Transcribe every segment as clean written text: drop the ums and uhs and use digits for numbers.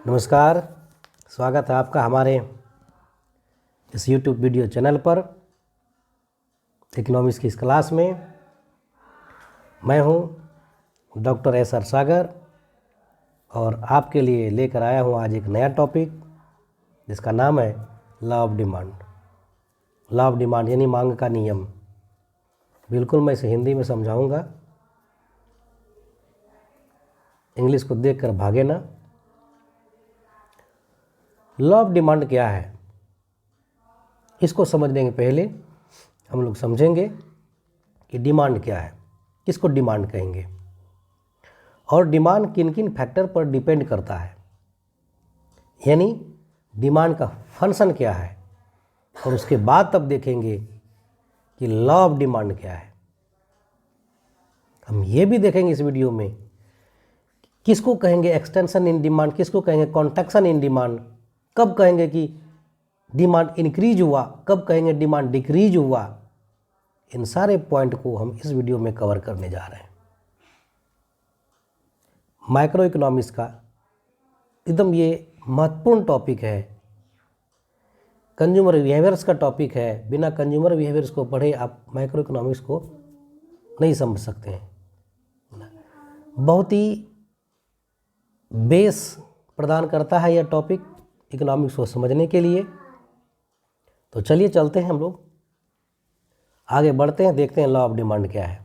नमस्कार, स्वागत है आपका हमारे इस YouTube वीडियो चैनल पर इकोनॉमिक्स की इस क्लास में। मैं हूं डॉक्टर एस.आर. सागर और आपके लिए लेकर आया हूं आज एक नया टॉपिक जिसका नाम है law of demand. Law of demand यानी मांग का नियम। बिल्कुल मैं इसे हिंदी में समझाऊंगा, इंग्लिश को देखकर भागे ना। लॉ ऑफ डिमांड क्या है, इसको समझने के पहले हम लोग समझेंगे कि डिमांड क्या है, किसको डिमांड कहेंगे और डिमांड किन किन फैक्टर पर डिपेंड करता है, यानी डिमांड का फंक्शन क्या है। और उसके बाद तब देखेंगे कि लॉ ऑफ डिमांड क्या है। हम ये भी देखेंगे इस वीडियो में किसको कहेंगे एक्सटेंशन इन डिमांड, किसको कहेंगे कॉन्ट्रैक्शन इन डिमांड, कब कहेंगे कि डिमांड इंक्रीज हुआ, कब कहेंगे डिमांड डिक्रीज हुआ। इन सारे पॉइंट को हम इस वीडियो में कवर करने जा रहे हैं। माइक्रो इकोनॉमिक्स का एकदम ये महत्वपूर्ण टॉपिक है, कंज्यूमर बिहेवियर्स का टॉपिक है। बिना कंज्यूमर बिहेवियर्स को पढ़े आप माइक्रो इकोनॉमिक्स को नहीं समझ सकते हैं। बहुत ही बेस प्रदान करता है यह टॉपिक इकोनॉमिक्स को समझने के लिए। तो चलिए चलते हैं, हम लोग आगे बढ़ते हैं, देखते हैं लॉ ऑफ डिमांड क्या है।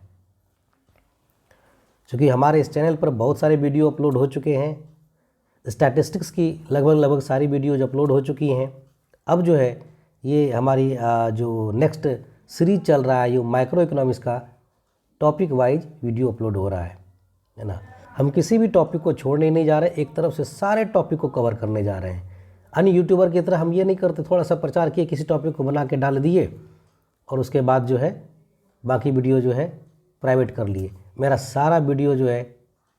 क्योंकि हमारे इस चैनल पर बहुत सारे वीडियो अपलोड हो चुके हैं, स्टैटिस्टिक्स की लगभग सारी वीडियोज अपलोड हो चुकी हैं। अब जो है ये हमारी जो नेक्स्ट सीरीज चल रहा है, ये माइक्रो इकोनॉमिक्स का टॉपिक वाइज वीडियो अपलोड हो रहा है ना। हम किसी भी टॉपिक को छोड़ने नहीं जा रहे, एक तरफ से सारे टॉपिक को कवर करने जा रहे हैं। अन्य यूट्यूबर की तरह हम ये नहीं करते, थोड़ा सा प्रचार किए, किसी टॉपिक को बना के डाल दिए और उसके बाद जो है बाकी वीडियो जो है प्राइवेट कर लिए। मेरा सारा वीडियो जो है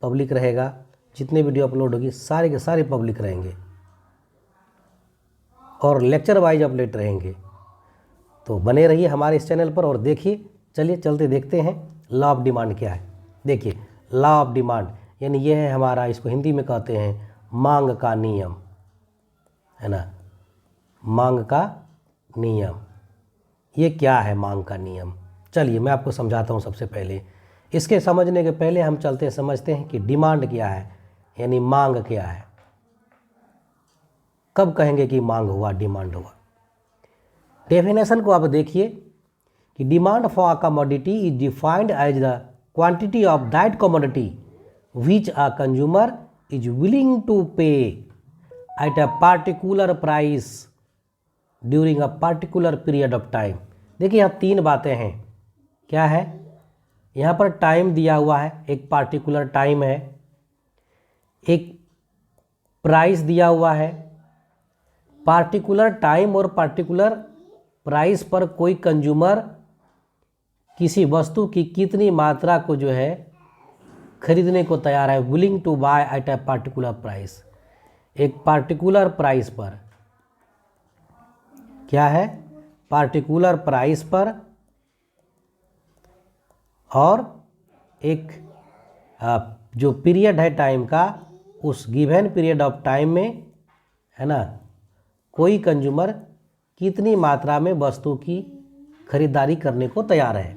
पब्लिक रहेगा, जितने वीडियो अपलोड होगी सारे के सारे पब्लिक रहेंगे और लेक्चर वाइज अपडेट रहेंगे। तो बने रहिए हमारे इस चैनल पर और देखिए। चलिए चलते देखते हैं लॉ ऑफ डिमांड क्या है। देखिए लॉ ऑफ डिमांड यानी ये है हमारा, इसको हिंदी में कहते हैं मांग का नियम, है ना। मांग का नियम ये क्या है मांग का नियम, चलिए मैं आपको समझाता हूँ। सबसे पहले इसके समझने के पहले हम समझते हैं कि डिमांड क्या है, यानी मांग क्या है। कब कहेंगे कि मांग हुआ, डिमांड हुआ। डेफिनेशन को आप देखिए कि demand for a commodity is defined as the quantity of that commodity which a consumer is willing to pay at a particular price during a particular period of time। देखिए यहाँ तीन बातें हैं। क्या है, यहाँ पर टाइम दिया हुआ है, एक पार्टिकुलर टाइम है, एक प्राइस दिया हुआ है। पार्टिकुलर टाइम और पार्टिकुलर प्राइस पर कोई कंज्यूमर किसी वस्तु की कितनी मात्रा को जो है खरीदने को तैयार है, willing to buy at a particular price. एक पार्टिकुलर प्राइस पर, क्या है, पार्टिकुलर प्राइस पर, और एक जो पीरियड है टाइम का, उस गिवन पीरियड ऑफ टाइम में, है ना, कोई कंज्यूमर कितनी मात्रा में वस्तु की खरीदारी करने को तैयार है।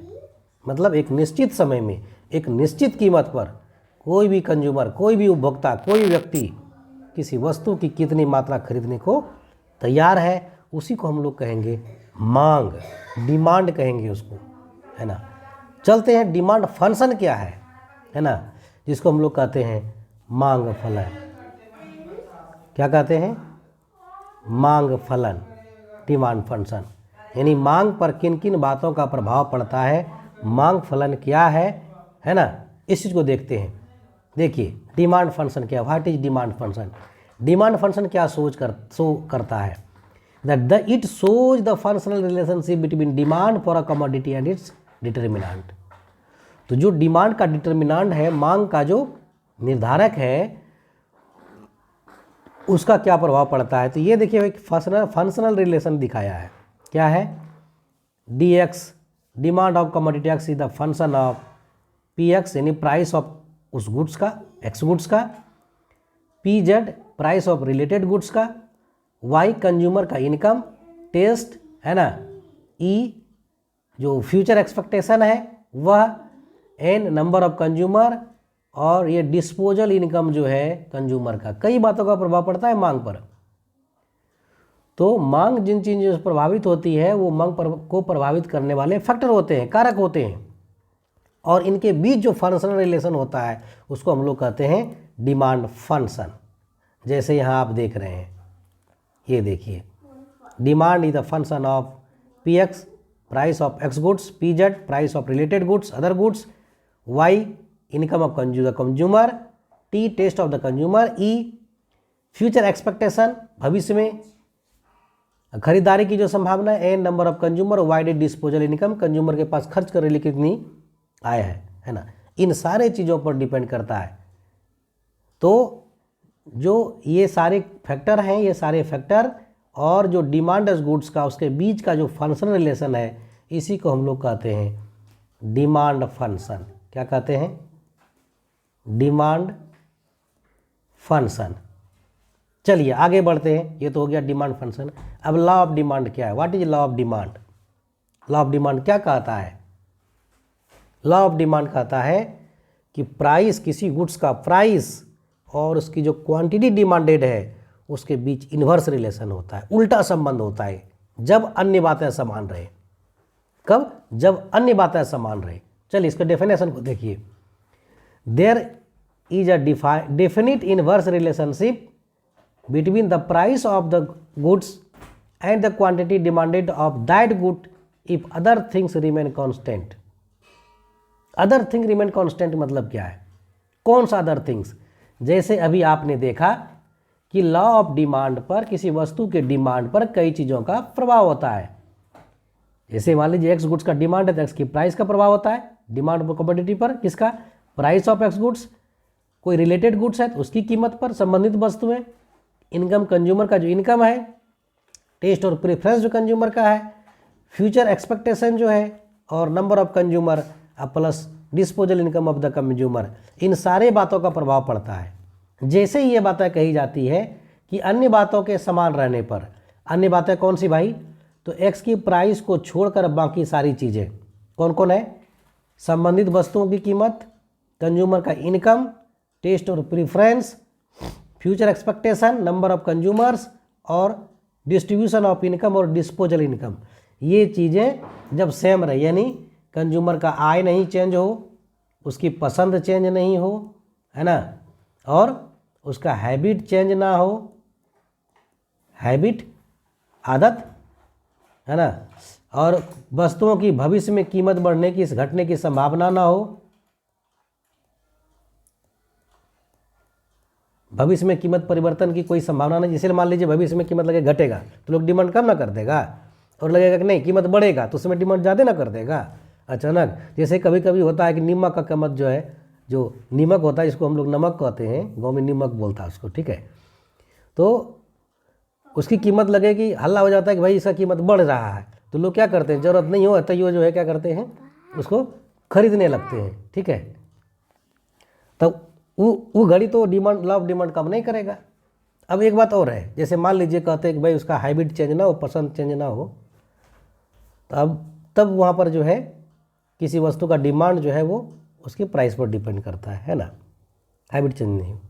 मतलब एक निश्चित समय में एक निश्चित कीमत पर कोई भी कंज्यूमर, कोई भी उपभोक्ता, कोई व्यक्ति किसी वस्तु की कितनी मात्रा खरीदने को तैयार है, उसी को हम लोग कहेंगे मांग, डिमांड कहेंगे उसको, है ना। चलते हैं डिमांड फंक्शन क्या है ना, जिसको हम लोग कहते हैं मांग फलन। क्या कहते हैं, मांग फलन, डिमांड फंक्शन। यानी मांग पर किन किन बातों का प्रभाव पड़ता है, मांग फलन क्या है ना, इस चीज़ को देखते हैं। देखिए डिमांड फंक्शन क्या, what is demand function. Demand function क्या शो करता है, that it shows the functional relationship between demand for a commodity and its determinant. तो जो डिमांड का डिटर्मिनेंट है, मांग का जो निर्धारक है, उसका क्या प्रभाव पड़ता है। तो ये देखिए एक फंक्शनल रिलेशन दिखाया है। क्या है, D x, demand of commodity x is the function of P x, यानी प्राइस ऑफ उस गुड्स का, एक्स गुड्स का, P Z price of related goods का, वाई कंज्यूमर का इनकम, टेस्ट है ना, ई जो फ्यूचर एक्सपेक्टेशन है वह, एन नंबर ऑफ कंज्यूमर, और ये डिस्पोजल इनकम जो है कंज्यूमर का। कई बातों का प्रभाव पड़ता है मांग पर। तो मांग जिन चीज़ों से प्रभावित होती है वो मांग को प्रभावित करने वाले फैक्टर होते हैं, कारक होते हैं, और इनके बीच जो फंक्शनल रिलेशन होता है उसको हम लोग कहते हैं डिमांड फंक्शन। जैसे यहाँ आप देख रहे हैं, ये देखिए, demand is the function of P X price of X goods, P Z price of related goods other goods, Y income of consumer, T taste of the consumer, E future expectation भविष्य में खरीदारी की जो संभावना है, N number of consumer, Y dead disposal income consumer के पास खर्च करने के लिए कितनी आय है ना। इन सारे चीज़ों पर डिपेंड करता है। तो जो ये सारे फैक्टर हैं, ये सारे फैक्टर और जो डिमांड ऑफ गुड्स का उसके बीच का जो फंक्शनल रिलेशन है, इसी को हम लोग कहते हैं डिमांड फंक्शन। क्या कहते हैं? Demand function. चलिए आगे बढ़ते हैं। ये तो हो गया डिमांड फंक्शन। अब लॉ ऑफ डिमांड क्या है? What is law of demand? Law of demand क्या कहता है? लॉ ऑफ डिमांड कहता है कि प्राइस, किसी गुड्स का प्राइस और उसकी जो क्वांटिटी डिमांडेड है उसके बीच इन्वर्स रिलेशन होता है, उल्टा संबंध होता है, जब अन्य बातें समान रहे। कब? जब अन्य बातें समान रहे। चलिए इसके डेफिनेशन को देखिए। There is a definite inverse relationship between the price of the goods and the quantity demanded of that good if other things remain constant. other thing remain constant मतलब क्या है? कौन सा other things? जैसे अभी आपने देखा कि लॉ ऑफ डिमांड पर, किसी वस्तु के डिमांड पर कई चीज़ों का प्रभाव होता है। जैसे मान लीजिए एक्स गुड्स का डिमांड है तो एक्स की प्राइस का प्रभाव होता है डिमांड पर, कमोडिटी पर। किसका? Price of X goods. कोई रिलेटेड गुड्स है तो उसकी कीमत पर, संबंधित वस्तु है। इनकम कंज्यूमर का जो इनकम है, टेस्ट और प्रेफरेंस जो कंज्यूमर का है, फ्यूचर एक्सपेक्टेशन जो है, और number of consumer plus disposal income of the consumer, इन सारे बातों का प्रभाव पड़ता है। जैसे ही ये बातें कही जाती है कि अन्य बातों के समान रहने पर, अन्य बातें कौन सी भाई? तो एक्स की प्राइस को छोड़कर बाकी सारी चीज़ें कौन कौन है? संबंधित वस्तुओं की कीमत, कंज्यूमर का इनकम, टेस्ट और preference, future expectation, number of consumers, और डिस्ट्रीब्यूशन ऑफ इनकम और डिस्पोजल इनकम। ये चीज़ें जब सेम रहे, यानी कंज्यूमर का आय नहीं चेंज हो, उसकी पसंद चेंज नहीं हो, है ना, और उसका हैबिट चेंज ना हो, हैबिट आदत, है ना, और वस्तुओं की भविष्य में कीमत बढ़ने की, घटने की संभावना ना हो, भविष्य में कीमत परिवर्तन की कोई संभावना नहीं। इसलिए मान लीजिए भविष्य में कीमत लगे घटेगा तो लोग डिमांड कम ना कर देगा, और लगेगा कि नहीं कीमत बढ़ेगा तो उसमें डिमांड ज़्यादा ना कर देगा अचानक। जैसे कभी कभी होता है कि नमक का कीमत जो है, जो नीमक होता है जिसको हम लोग नमक कहते हैं, गाँव में नीमक बोलता है उसको, ठीक है, तो उसकी कीमत लगेगी, हल्ला हो जाता है कि भाई इसका कीमत बढ़ रहा है, तो लोग क्या करते हैं, ज़रूरत नहीं हो तो ये जो है क्या करते हैं, उसको खरीदने लगते हैं, ठीक है। तो वो घड़ी तो डिमांड, लॉ ऑफ डिमांड कम नहीं करेगा। अब एक बात और है, जैसे मान लीजिए कहते हैं कि भाई उसका हैबिट चेंज ना हो, पसंद चेंज ना हो, तो अब तब वहाँ पर जो है किसी वस्तु का डिमांड जो है वो उसकी प्राइस पर डिपेंड करता है ना, हैबिट चेंज नहीं हो।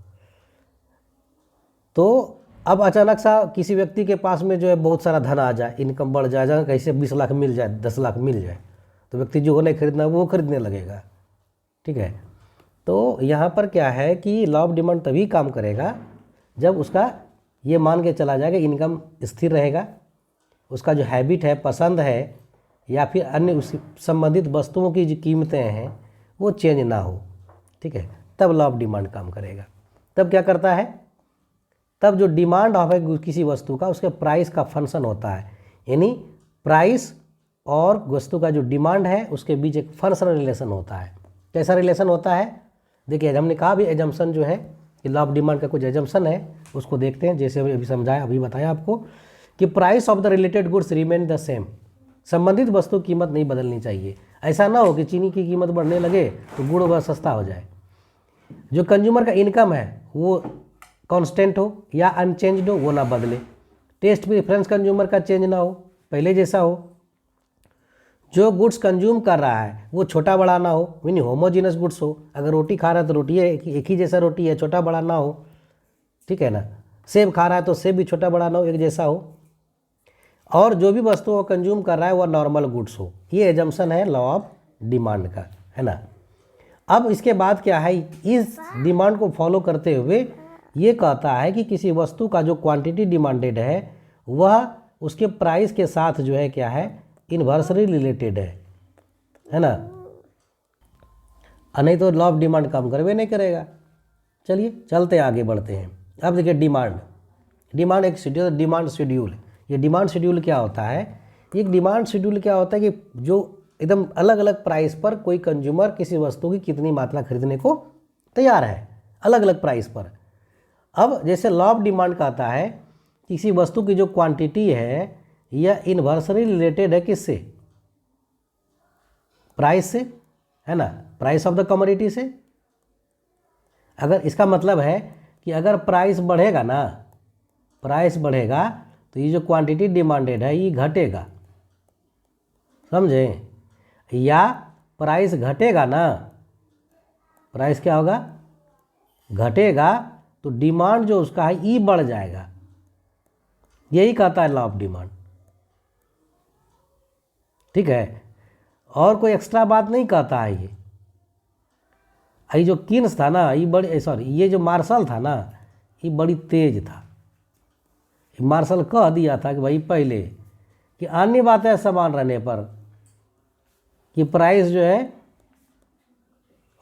तो अब अचानक सा किसी व्यक्ति के पास में जो है बहुत सारा धन आ जाए, इनकम बढ़ जाए, जहाँ कैसे 20 लाख मिल जाए, 10 लाख मिल जाए, तो व्यक्ति जो नहीं खरीदना वो खरीदने लगेगा, ठीक है। तो यहाँ पर क्या है कि लॉ ऑफ डिमांड तभी काम करेगा जब उसका ये मान के चला जाएगा इनकम स्थिर रहेगा, उसका जो हैबिट है, पसंद है, या फिर अन्य उस संबंधित वस्तुओं की जो कीमतें हैं वो चेंज ना हो, ठीक है, तब लॉ ऑफ डिमांड काम करेगा। तब क्या करता है, तब जो डिमांड ऑफ है किसी वस्तु का, उसके प्राइस का फंक्शन होता है, यानी प्राइस और वस्तु का जो डिमांड है उसके बीच एक फंक्शनल रिलेशन होता है। कैसा रिलेशन होता है? देखिए हमने कहा भी एजम्पशन जो है कि लॉ ऑफ डिमांड का कुछ एजम्पशन है, उसको देखते हैं। जैसे अभी समझाया, अभी बताया आपको कि price of the related goods remain the same, संबंधित वस्तु कीमत नहीं बदलनी चाहिए। ऐसा ना हो कि चीनी की कीमत बढ़ने लगे तो गुड़ वह सस्ता हो जाए। जो कंज्यूमर का इनकम है वो कांस्टेंट हो या अनचेंज्ड हो, वो ना बदले। टेस्ट प्रेफरेंस कंज्यूमर का चेंज ना हो, पहले जैसा हो। जो गुड्स कंज्यूम कर रहा है वो छोटा बड़ा ना हो, मीनिंग होमोजीनस गुड्स हो। अगर रोटी खा रहा है तो रोटी है एक ही जैसा रोटी है, छोटा बड़ा ना हो, ठीक है ना। सेब खा रहा है तो सेब भी छोटा बड़ा ना हो, एक जैसा हो। और जो भी वस्तु वो कंज्यूम कर रहा है वो नॉर्मल गुड्स हो। ये एजम्पशन है लॉ ऑफ डिमांड का, है ना। अब इसके बाद क्या है, इस डिमांड को फॉलो करते हुए ये कहता है कि किसी वस्तु का जो क्वांटिटी डिमांडेड है वह उसके प्राइस के साथ जो है क्या है, इन्वर्सली रिलेटेड है ना। नहीं तो लॉ ऑफ डिमांड काम करवे नहीं करेगा। चलिए चलते आगे बढ़ते हैं। अब देखिए डिमांड एक शेड्यूल, डिमांड शेड्यूल। ये डिमांड शेड्यूल क्या होता है, एक डिमांड शेड्यूल क्या होता है कि जो एकदम अलग अलग प्राइस पर कोई कंज्यूमर किसी वस्तु की कितनी मात्रा खरीदने को तैयार है, अलग अलग प्राइस पर। अब जैसे लॉ ऑफ डिमांड कहता है किसी वस्तु की जो क्वांटिटी है यह इन्वर्सली रिलेटेड है किससे, प्राइस से, है ना, प्राइस ऑफ द कमोडिटी से। अगर इसका मतलब है कि अगर प्राइस बढ़ेगा ना, प्राइस बढ़ेगा तो ये जो क्वांटिटी डिमांडेड है ये घटेगा, समझे। या प्राइस घटेगा ना, प्राइस क्या होगा, घटेगा तो डिमांड जो उसका है ई बढ़ जाएगा। यही कहता है लॉ ऑफ डिमांड, ठीक है। और कोई एक्स्ट्रा बात नहीं कहता है ये जो किन्स था ना, ये बड़ी सॉरी ये जो मार्शल था ना, ये बड़ी तेज था। मार्शल कह दिया था कि भाई पहले कि अन्य बात है समान रहने पर कि प्राइस जो है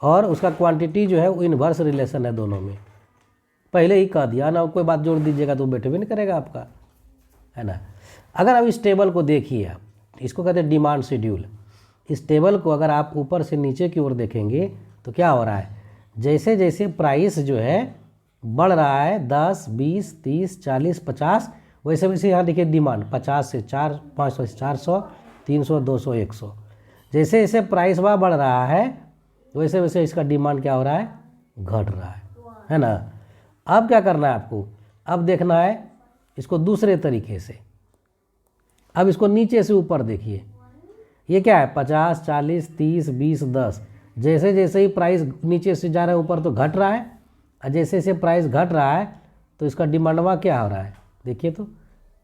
और उसका क्वांटिटी जो है वो इन्वर्स रिलेशन है दोनों में, पहले ही कह दिया ना। कोई बात जोड़ दीजिएगा तो बैठे भी नहीं करेगा आपका, है ना। अगर आप इस टेबल को देखिए, आप इसको कहते हैं डिमांड शेड्यूल। इस टेबल को अगर आप ऊपर से नीचे की ओर देखेंगे तो क्या हो रहा है, जैसे जैसे प्राइस जो है बढ़ रहा है 10, 20, 30, 40, 50, वैसे वैसे यहाँ देखिए डिमांड 50 से 500 से 400, 300, 200, 100। जैसे जैसे प्राइस वह बढ़ रहा है वैसे वैसे इसका डिमांड क्या हो रहा है, घट रहा है ना। अब क्या करना है आपको, अब देखना है इसको दूसरे तरीके से। अब इसको नीचे से ऊपर देखिए, ये क्या है 50, 40, 30, 20, 10। जैसे जैसे ही प्राइस नीचे से जा रहा है ऊपर तो घट रहा है, और जैसे जैसे प्राइस घट रहा है तो इसका डिमांडवा क्या हो रहा है, देखिए तो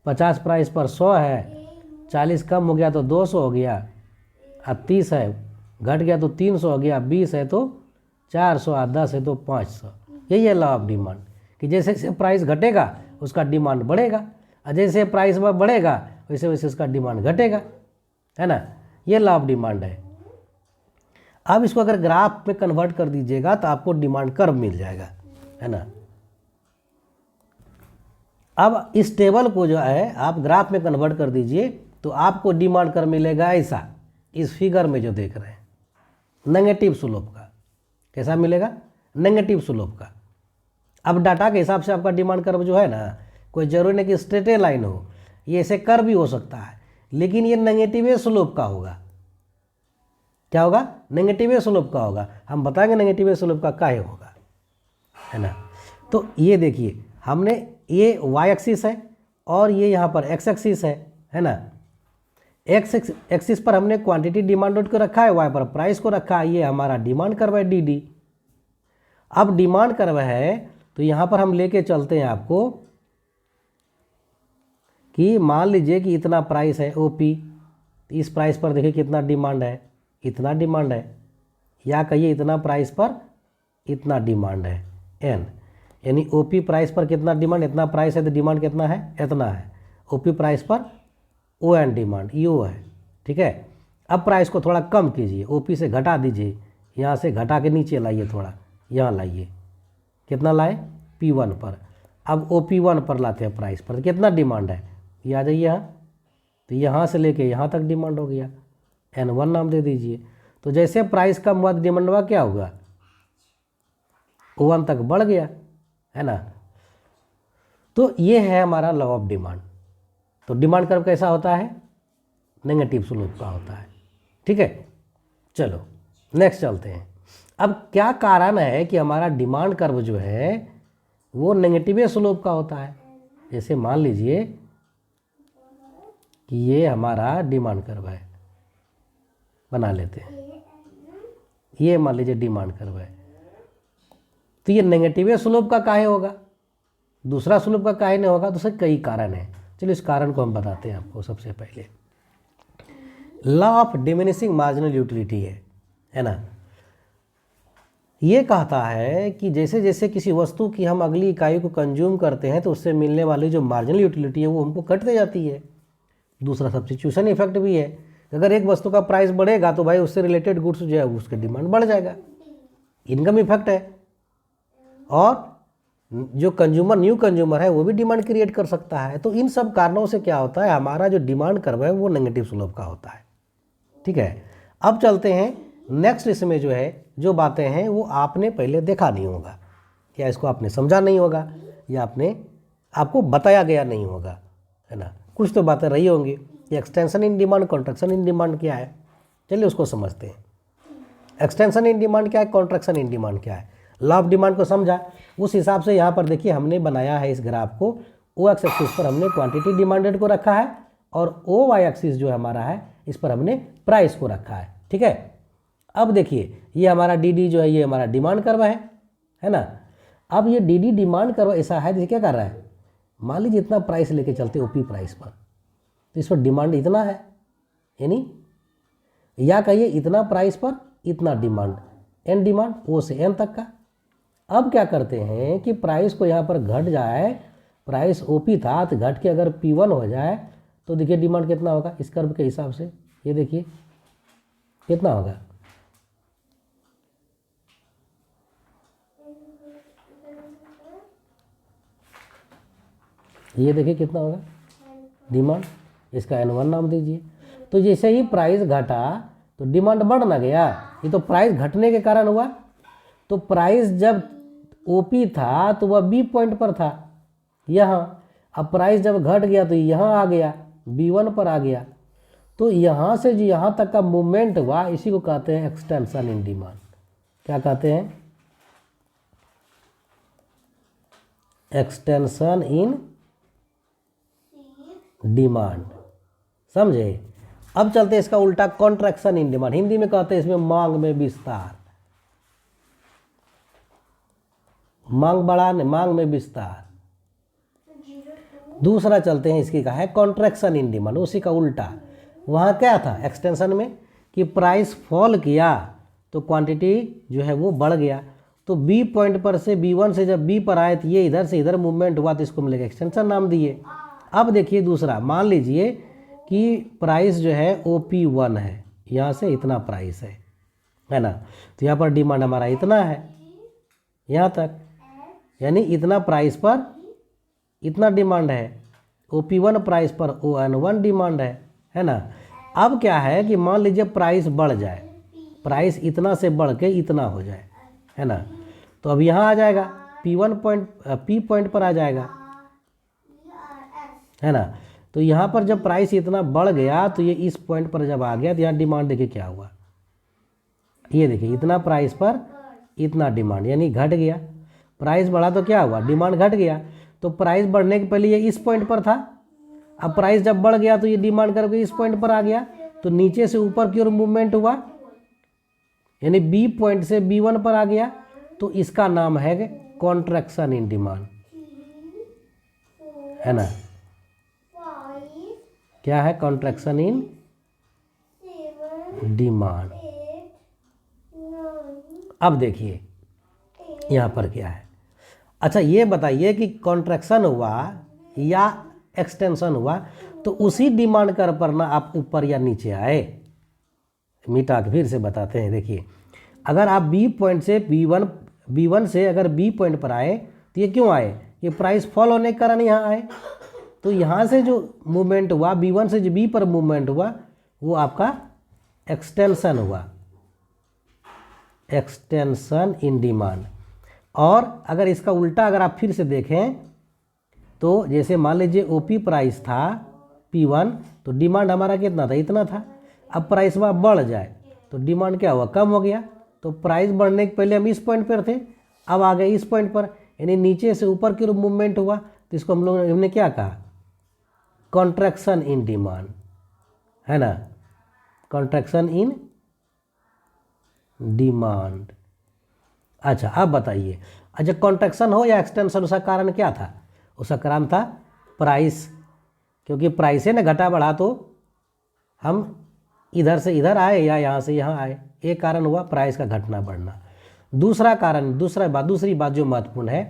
50 प्राइस पर 100 है, 40 कम हो गया तो 200 हो गया, और 30 है घट गया तो 300 हो गया, 20 है तो 400, और 10 है तो 500। यही है लॉ ऑफ डिमांड कि जैसे जैसे प्राइस घटेगा उसका डिमांड बढ़ेगा, और जैसे प्राइस वह बढ़ेगा वैसे वैसे उसका डिमांड घटेगा, है ना। ये लॉ ऑफ डिमांड है। अब इसको अगर ग्राफ में कन्वर्ट कर दीजिएगा तो आपको डिमांड कर्व मिल जाएगा, है ना। अब इस टेबल को जो है आप ग्राफ में कन्वर्ट कर दीजिए तो आपको डिमांड कर्व मिलेगा ऐसा, इस फिगर में जो देख रहे हैं, नेगेटिव स्लोप का। कैसा मिलेगा, नेगेटिव स्लोप का। अब डाटा के हिसाब से आपका डिमांड कर्व जो है ना, कोई जरूरी नहीं कि स्ट्रेट लाइन हो, ये ऐसे कर्व भी हो सकता है, लेकिन ये नेगेटिव स्लोप का होगा। क्या होगा, नेगेटिव स्लोप का होगा। हम बताएंगे नेगेटिव स्लोप का काहे होगा, है ना। तो ये देखिए हमने ये वाई एक्सिस है और ये यहाँ पर एक्स एक्सिस है ना। एक्स एक्सिस पर हमने क्वांटिटी डिमांड को रखा है, वाई पर प्राइस को रखा है। ये हमारा डिमांड कर्व है डी डी। अब डिमांड कर्व है तो यहाँ पर हम लेके चलते हैं आपको कि मान लीजिए कि इतना प्राइस है ओपी, इस प्राइस पर देखिए कितना डिमांड है, इतना डिमांड है, या कहिए इतना प्राइस पर इतना डिमांड है एन, यानी ओपी प्राइस पर कितना डिमांड, इतना प्राइस है तो डिमांड कितना है, इतना है। ओपी प्राइस पर ओ एन डिमांड यू है, ठीक है। अब प्राइस को थोड़ा कम कीजिए, ओपी से घटा दीजिए, यहाँ से घटा के नीचे लाइए, थोड़ा यहाँ लाइए, कितना लाए P1 पर। अब OP1 पर लाते हैं प्राइस पर, कितना डिमांड है, ये आ जाइए यहाँ, तो यहाँ से लेके यहाँ तक डिमांड हो गया, N1 नाम दे दीजिए। तो जैसे प्राइस कम हुआ डिमांड हुआ क्या होगा, O1 तक बढ़ गया, है ना। तो ये है हमारा लॉ ऑफ डिमांड। तो डिमांड कर्व कैसा होता है, नेगेटिव स्लोप का होता है, ठीक है। चलो नेक्स्ट चलते हैं। अब क्या कारण है कि हमारा डिमांड कर्व जो है वो नेगेटिव स्लोप का होता है। जैसे मान लीजिए कि ये हमारा डिमांड कर्व है, बना लेते हैं, ये मान लीजिए डिमांड कर्व है, तो ये नेगेटिव स्लोप का काहे होगा, दूसरा स्लोप का काहे नहीं होगा? तो उसके कई कारण हैं। चलिए इस कारण को हम बताते हैं आपको। सबसे पहले law of diminishing marginal utility है ना। ये कहता है कि जैसे जैसे किसी वस्तु की हम अगली इकाई को कंज्यूम करते हैं तो उससे मिलने वाली जो मार्जिनल यूटिलिटी है वो हमको कटते जाती है। दूसरा सब्स्टिट्यूशन इफेक्ट भी है। अगर एक वस्तु का प्राइस बढ़ेगा तो भाई उससे रिलेटेड गुड्स जो है उसके डिमांड बढ़ जाएगा, इनकम इफेक्ट है। और जो कंज्यूमर न्यू कंज्यूमर है वो भी डिमांड क्रिएट कर सकता है। तो इन सब कारणों से क्या होता है, हमारा जो डिमांड कर्व है वो नेगेटिव स्लोप का होता है। ठीक है, अब चलते हैं नेक्स्ट। इसमें जो है जो बातें हैं वो आपने पहले देखा नहीं होगा, या इसको आपने समझा नहीं होगा, या आपको बताया गया नहीं होगा, है ना। कुछ तो बातें रही होंगी। Extension in demand, contraction in demand क्या है, चलिए उसको समझते हैं। एक्सटेंशन इन डिमांड क्या है, कॉन्ट्रैक्शन इन डिमांड क्या है। लॉ ऑफ डिमांड को समझा, उस हिसाब से यहाँ पर देखिए हमने बनाया है इस ग्राफ को। ओ एक्स एक्सिस पर हमने क्वांटिटी डिमांडेड को रखा है और ओ वाई एक्सिस जो हमारा है इस पर हमने प्राइस को रखा है। ठीक है, अब देखिए ये हमारा डी डी जो है ये हमारा डिमांड कर्व है ना। अब ये डी डी डिमांड कर्व ऐसा है, जैसे क्या कर रहा है, मान लीजिए इतना प्राइस लेके चलते ओपी प्राइस पर, तो इस पर डिमांड इतना है, यानी या कहिए इतना प्राइस पर इतना डिमांड, एन डिमांड ओ से एन तक का। अब क्या करते हैं कि प्राइस को यहाँ पर घट जाए, प्राइस ओपी था तो घट के अगर P1 हो जाए तो देखिए डिमांड कितना होगा इस कर्व के हिसाब से, ये देखिए कितना होगा, ये देखिए कितना होगा डिमांड, इसका N1 नाम दीजिए। तो जैसे ही प्राइस घटा तो डिमांड बढ़ ना गया, ये तो प्राइस घटने के कारण हुआ। तो प्राइस जब ओपी था तो वह बी पॉइंट पर था यहाँ, अब प्राइस जब घट गया तो यहाँ आ गया, B1 पर आ गया। तो यहाँ से जो यहाँ तक का मूवमेंट हुआ इसी को कहते हैं एक्सटेंशन इन डिमांड। क्या कहते हैं, एक्सटेंशन इन डिमांड, समझे। अब चलते हैं इसका उल्टा, कॉन्ट्रैक्शन इन डिमांड। हिंदी में कहते हैं इसमें मांग में विस्तार, मांग बढ़ाने, मांग में विस्तार। दूसरा चलते हैं इसकी, कहा है कॉन्ट्रैक्शन इन डिमांड, उसी का उल्टा। वहाँ क्या था एक्सटेंशन में कि प्राइस फॉल किया तो क्वांटिटी जो है वो बढ़ गया। तो बी पॉइंट पर से B1 से जब बी पर आए तो ये इधर से इधर मूवमेंट हुआ तो इसको मिलेगा एक्सटेंशन नाम दिए। अब देखिए दूसरा, मान लीजिए कि प्राइस जो है OP1 है, यहाँ से इतना प्राइस है ना, तो यहाँ पर डिमांड हमारा इतना है यहाँ तक, यानी इतना प्राइस पर इतना डिमांड है। OP1 प्राइस पर ON1 डिमांड है ना। अब क्या है कि मान लीजिए प्राइस बढ़ जाए, प्राइस इतना से बढ़ के इतना हो जाए, है ना, तो अब यहाँ आ जाएगा P पॉइंट पर आ जाएगा, है ना। तो यहाँ पर जब प्राइस इतना बढ़ गया तो ये इस पॉइंट पर जब आ गया तो यहाँ डिमांड देखिए क्या हुआ, ये देखिए इतना प्राइस पर इतना डिमांड, यानी घट गया। प्राइस बढ़ा तो क्या हुआ, डिमांड घट गया। तो प्राइस बढ़ने के पहले ये इस पॉइंट पर था, अब प्राइस जब बढ़ गया तो ये डिमांड करके इस पॉइंट पर आ गया, तो नीचे से ऊपर की ओर मूवमेंट हुआ, यानी बी पॉइंट से B1 पर आ गया। तो इसका नाम है कॉन्ट्रैक्शन इन डिमांड, है ना। क्या है, कॉन्ट्रैक्शन इन डिमांड। अब देखिए यहाँ पर क्या है। अच्छा ये बताइए कि कॉन्ट्रैक्शन हुआ या एक्सटेंशन हुआ तो उसी डिमांड कर्व पर ना आप ऊपर या नीचे आए, मिटा के फिर से बताते हैं। देखिए अगर आप बी पॉइंट से B1 से अगर बी पॉइंट पर आए तो ये क्यों आए, ये प्राइस फॉल होने के कारण यहाँ आए। तो यहाँ से जो मूवमेंट हुआ B1 से जो बी पर मूवमेंट हुआ वो आपका एक्सटेंशन हुआ, एक्सटेंशन इन डिमांड। और अगर इसका उल्टा अगर आप फिर से देखें तो जैसे मान लीजिए OP प्राइस था P1 तो डिमांड हमारा कितना था, इतना था। अब प्राइस वह बढ़ जाए तो डिमांड क्या हुआ, कम हो गया। तो प्राइस बढ़ने के पहले हम इस पॉइंट पर थे, अब आ गए इस पॉइंट पर, यानी नीचे से ऊपर की ओर मूवमेंट हुआ, तो इसको हम लोग हमने क्या कहा, कॉन्ट्रैक्शन इन डिमांड, है ना, कॉन्ट्रैक्शन इन डिमांड। अच्छा अब बताइए, अच्छा कॉन्ट्रैक्शन हो या एक्सटेंशन, उसका कारण क्या था? उसका कारण था प्राइस, क्योंकि प्राइस है ना घटा बढ़ा, तो हम इधर से इधर आए या यहाँ से यहाँ आए, एक कारण हुआ प्राइस का घटना बढ़ना। दूसरा कारण, दूसरी बात जो महत्वपूर्ण है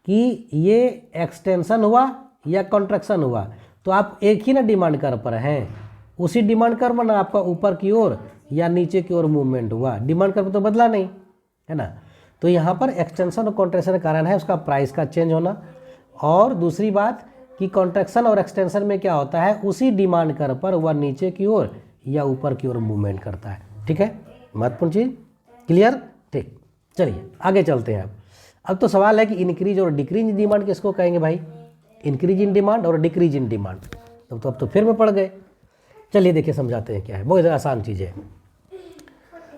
कि ये एक्सटेंशन हुआ या कॉन्ट्रैक्शन हुआ, तो आप एक ही ना डिमांड कर पर हैं, उसी डिमांड कर्व ना आपका ऊपर की ओर या नीचे की ओर मूवमेंट हुआ, डिमांड कर्व तो बदला नहीं, है ना। तो यहाँ पर एक्सटेंशन और कॉन्ट्रैक्शन का कारण है उसका प्राइस का चेंज होना। और दूसरी बात कि कॉन्ट्रैक्शन और एक्सटेंशन में क्या होता है, उसी डिमांड कर्व पर वह नीचे की ओर या ऊपर की ओर मूवमेंट करता है। ठीक है, महत्वपूर्ण चीज़, क्लियर? ठीक, चलिए आगे चलते हैं। अब तो सवाल है कि इंक्रीज और डिक्रीज इन डिमांड किसको कहेंगे भाई? इंक्रीज इन डिमांड और डिक्रीज इन डिमांड। अब तो फिर में पड़ गए। चलिए देखिए समझाते हैं क्या है, बहुत आसान चीज़ है।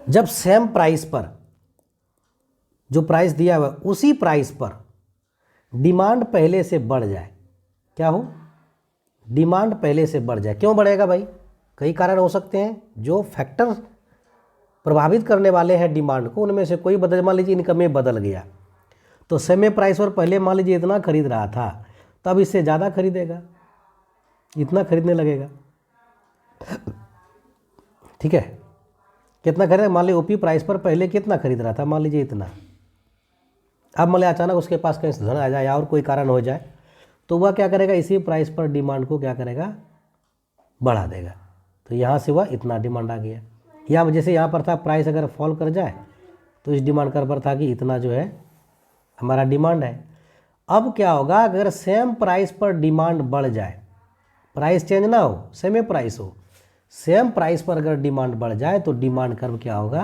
जब सेम प्राइस पर, जो प्राइस दिया हुआ उसी प्राइस पर डिमांड पहले से बढ़ जाए, क्या हो, डिमांड पहले से बढ़ जाए। क्यों बढ़ेगा भाई? कई कारण हो सकते हैं, जो फैक्टर प्रभावित करने वाले हैं डिमांड को, उनमें से कोई बदल, मान लीजिए इनकम में बदल गया, तो सेम प्राइस पर पहले मान लीजिए इतना खरीद रहा था, तब इससे ज़्यादा खरीदेगा, इतना खरीदने लगेगा। ठीक है, कितना खरीदेगा? मान लीजिए ओपी प्राइस पर पहले कितना खरीद रहा था, मान लीजिए इतना, अब मान लीजिए अचानक उसके पास कहीं से धन आ जाए या और कोई कारण हो जाए, तो वह क्या करेगा, इसी प्राइस पर डिमांड को क्या करेगा, बढ़ा देगा। तो यहाँ से वह इतना डिमांड आ गया, या जैसे यहाँ पर था प्राइस अगर फॉल कर जाए, तो इस डिमांड कर पर था कि इतना जो है हमारा डिमांड है। अब क्या होगा, अगर सेम प्राइस पर डिमांड बढ़ जाए, प्राइस चेंज ना हो, सेम प्राइस हो, सेम प्राइस पर अगर डिमांड बढ़ जाए, तो डिमांड कर्व क्या होगा,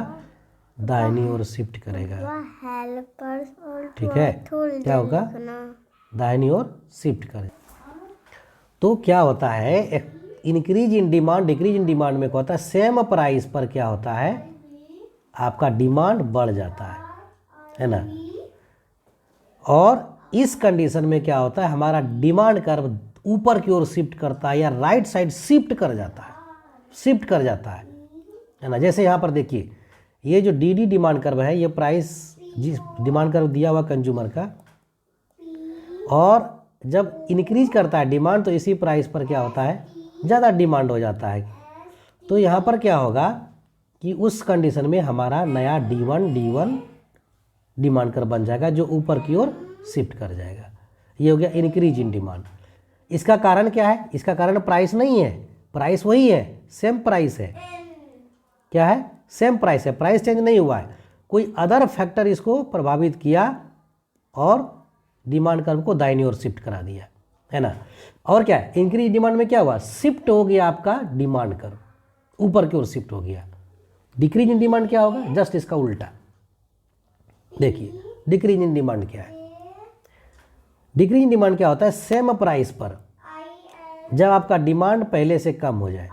दाहिनी ओर शिफ्ट करेगा। ठीक है, क्या होगा, दाहिनी ओर शिफ्ट करेगा। तो क्या होता है, increase in demand decrease in demand में क्या होता है, सेम प्राइस पर क्या होता है, आपका डिमांड बढ़ जाता है ना। और इस कंडीशन में क्या होता है, हमारा डिमांड कर्व ऊपर की ओर शिफ्ट करता है, या राइट साइड शिफ्ट कर जाता है ना। जैसे यहाँ पर देखिए, ये जो डी डिमांड कर्व है, ये प्राइस जिस डिमांड कर्व दिया हुआ कंज्यूमर का, और जब इंक्रीज करता है डिमांड, तो इसी प्राइस पर क्या होता है, ज़्यादा डिमांड हो जाता है। तो यहाँ पर क्या होगा कि उस कंडीशन में हमारा नया D1 डिमांड कर्व बन जाएगा, जो ऊपर की ओर शिफ्ट कर जाएगा। ये हो गया इंक्रीज इन डिमांड। इसका कारण क्या है? इसका कारण प्राइस नहीं है, प्राइस वही है, सेम प्राइस है। क्या है? सेम प्राइस है, प्राइस चेंज नहीं हुआ है, कोई अदर फैक्टर इसको प्रभावित किया और डिमांड कर्व को दाहिनी ओर शिफ्ट करा दिया, है ना। और क्या है, इंक्रीज डिमांड में क्या हुआ, शिफ्ट हो गया आपका डिमांड कर्व, ऊपर की ओर शिफ्ट हो गया। डिक्रीज इन डिमांड क्या होगा, जस्ट इसका उल्टा। देखिए डिक्रीज इन डिमांड क्या है, डिक्रीज इन डिमांड क्या होता है, सेम प्राइस पर जब आपका डिमांड पहले से कम हो जाए।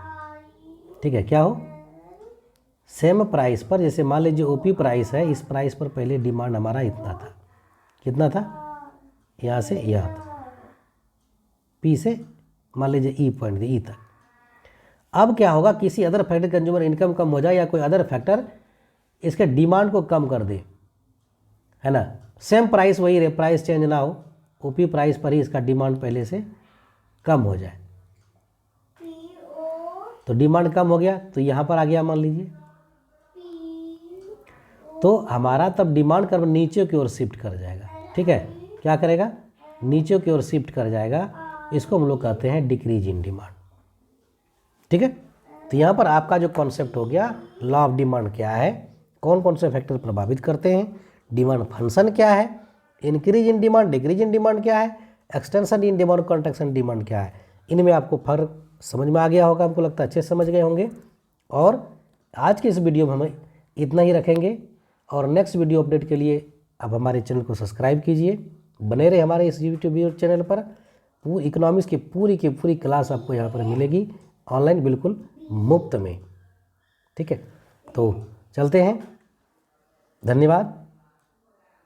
ठीक है, क्या हो, सेम प्राइस पर, जैसे मान लीजिए ओपी प्राइस है, इस प्राइस पर पहले डिमांड हमारा इतना था, कितना था, यहाँ से यहाँ तक, पी से मान लीजिए ई पॉइंट ई तक। अब क्या होगा, किसी अदर फैक्टर, कंज्यूमर इनकम कम हो जाए या कोई अदर फैक्टर इसके डिमांड को कम कर दे, है ना। सेम प्राइस वही रहे, प्राइस चेंज ना हो, ओपी प्राइस पर ही इसका डिमांड पहले से कम हो जाए, तो डिमांड कम हो गया, तो यहाँ पर आ गया मान लीजिए, तो हमारा तब डिमांड कर्व नीचे की ओर शिफ्ट कर जाएगा। ठीक है, क्या करेगा, नीचे की ओर शिफ्ट कर जाएगा, इसको हम लोग कहते हैं डिक्रीज इन डिमांड। ठीक है, तो यहाँ पर आपका जो कॉन्सेप्ट हो गया, लॉ ऑफ डिमांड क्या है, कौन कौन से फैक्टर प्रभावित करते हैं, डिमांड फंक्शन क्या है, increase in demand decrease in demand क्या है, extension in demand contraction demand क्या है, इनमें आपको फर्क समझ में आ गया होगा, हमको लगता है अच्छे समझ गए होंगे। और आज के इस वीडियो में हम इतना ही रखेंगे, और नेक्स्ट वीडियो अपडेट के लिए आप हमारे चैनल को सब्सक्राइब कीजिए, बने रहे हमारे इस यूट्यूब चैनल पर। इकोनॉमिक्स की पूरी क्लास आपको यहाँ पर मिलेगी ऑनलाइन, बिल्कुल मुफ्त में। ठीक है, तो चलते हैं, धन्यवाद।